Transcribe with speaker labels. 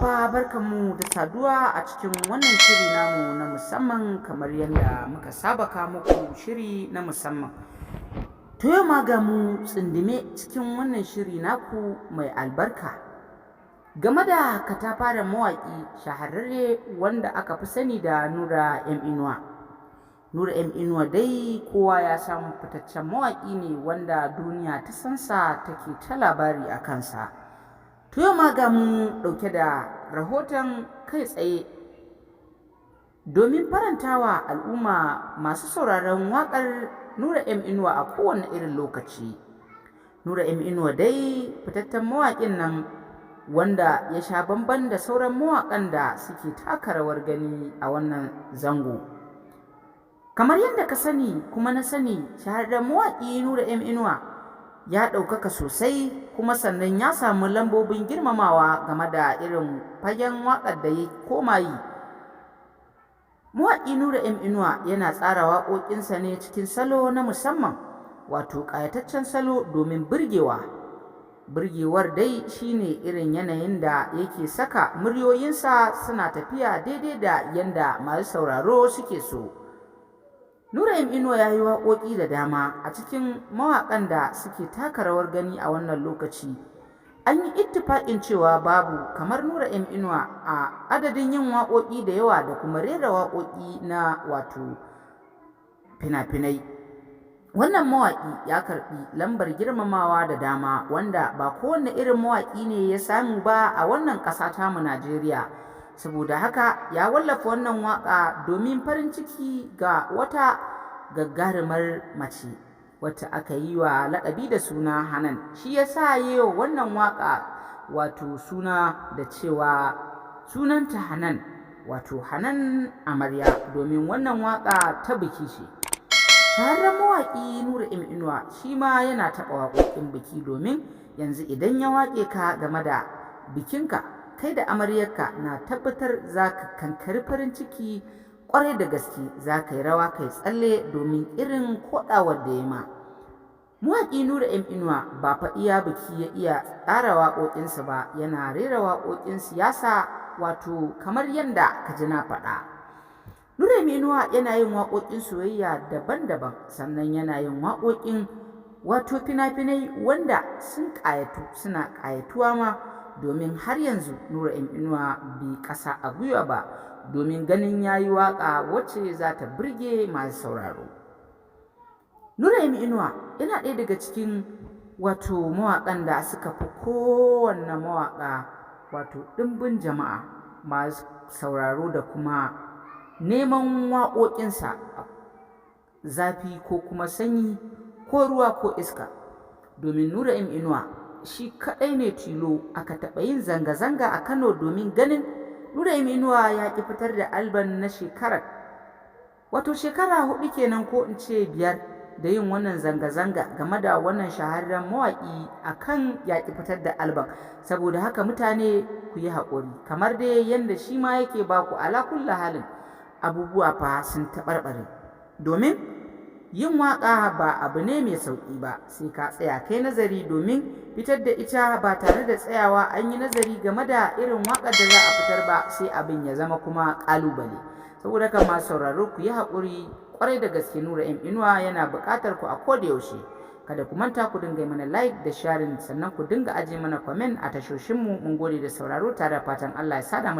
Speaker 1: fa barkanmu da saduwa a cikin wannan shiri namu na musamman kamar yadda muka saba ka muku shiri na musamman. To yau ma ga mu tsindime cikin wannan shiri naku mai albarka game da katafaren mawaƙi shahararre wanda aka fi sani da Nura M Inuwa. Nura M Inuwa dai kowa ya san fitaccen mawaƙi ne wanda duniya ta sansa take ta labari a kansa. To yau ma ga mu ɗauke da rahoton kai tsaye domin farantawa al'umma masu sauraron waƙar Nura M Inuwa a kowane irin lokaci. Nura M Inuwa dai fitaccen mawaƙin nan wanda ya sha bamban da sauran mawaƙan da suke taka rawar gani a wannan zango. Kamar yadda ka sani kuma na sani, shahararren mawaƙi Nura M Inuwa ya ɗaukaka sosai kuma sannan ya samu lambobin girmamawa game da irin fagen waƙar da ya koma yi. Mawaƙi Nura M Inuwa yana tsara waƙoƙinsa ne cikin salo na musamman, wato ƙayataccen salo domin burgewar dai shine irin yanayin da yake saka muryoyinsa suna tafiya daidai da yanda masu sauraro suke so. Nura M Inuwa ya yi waƙoƙi da dama a cikin mawaƙan da suke taka rawar gani a wannan lokaci. An yi ittifaƙin cewa babu kamar Nura M Inuwa a adadin yin waƙoƙi da yawa da kuma rera waƙoƙi na wato fina-finai. Wannan mawaƙi ya karɓi lambar girmamawa da dama wanda ba kowane irin mawaƙi ne ya samu ba a wannan ƙasa tamu Najeriya. Saboda haka ya wallafa wannan waƙa domin farin ciki ga wata gagarumar mace wacce aka yi wa laƙabi da suna Hanan. Shi ya sa yau wannan waƙa wato suna da cewa sunanta Hanan, wato Hanan Amarya, domin wannan waƙa ta biki ce. Shahararren mawaƙi Nura M Inuwa shi ma yana taɓa waƙoƙin biki, domin yanzu idan ya waƙe ka game da bikinka kai da amaryarka na tabbatar za ka kankari farin ciki ƙwarai da gaske, za ka yi rawa kai tsalle domin irin koɗawar da ya ma. Mawaƙi Nura M Inuwa ba fa iya biki ya iya tsara waƙoƙinsa ba, yana rera waƙoƙin siyasa wato kamar yadda ka ji na faɗa. Nura M Inuwa yana yin waƙoƙin soyayya daban-daban, sannan yana yin waƙoƙin wato fina-finai wanda sun ƙayatu suna ƙayatuwa ma, domin har yanzu Nura M Inuwa bai ƙasa a gwiwa ba domin ganin ya yi waƙa wacce za ta burge masu sauraro. Nura M Inuwa yana ɗaya daga cikin wato mawaƙan da suka fi kowanne mawaƙa wato ɗimbin jama'a masu sauraro da kuma neman waƙoƙinsa zafi ko kuma sanyi ko ruwa ko iska, domin Nura M Inuwa shi kaɗai ne tilo aka taɓa yin zanga-zanga a Kano domin ganin Nura M Inuwa ya ƙi fitar da alban na shekara 4 kenan ko in ce 5 da yin wannan zanga-zanga game da wannan shahararren mawaƙi akan ya ƙi fitar da alban. Saboda haka mutane ku yi haƙuri, kamar dai yadda shi ma yake baku ala kulli halin abubuwa fa sun taɓarɓare, domin yin waƙa ba abu ne mai sauƙi ba, sai ka tsaya kai nazari domin fitar da ita ba tare da tsayawa an yi nazari game da irin waƙar da za a fitar ba, sai abin ya zama kuma ƙalubale. Saboda haka masu sauraro ku yi haƙuri ƙwarai da gaske. Nura M Inuwa yana buƙatar ku a koda yaushe. Kada ku manta ku dinga mana like da sharing, sannan ku dinga aje mana comment a tashoshinmu. Mun gode da sauraro tare da fatan Allah ya sada mu da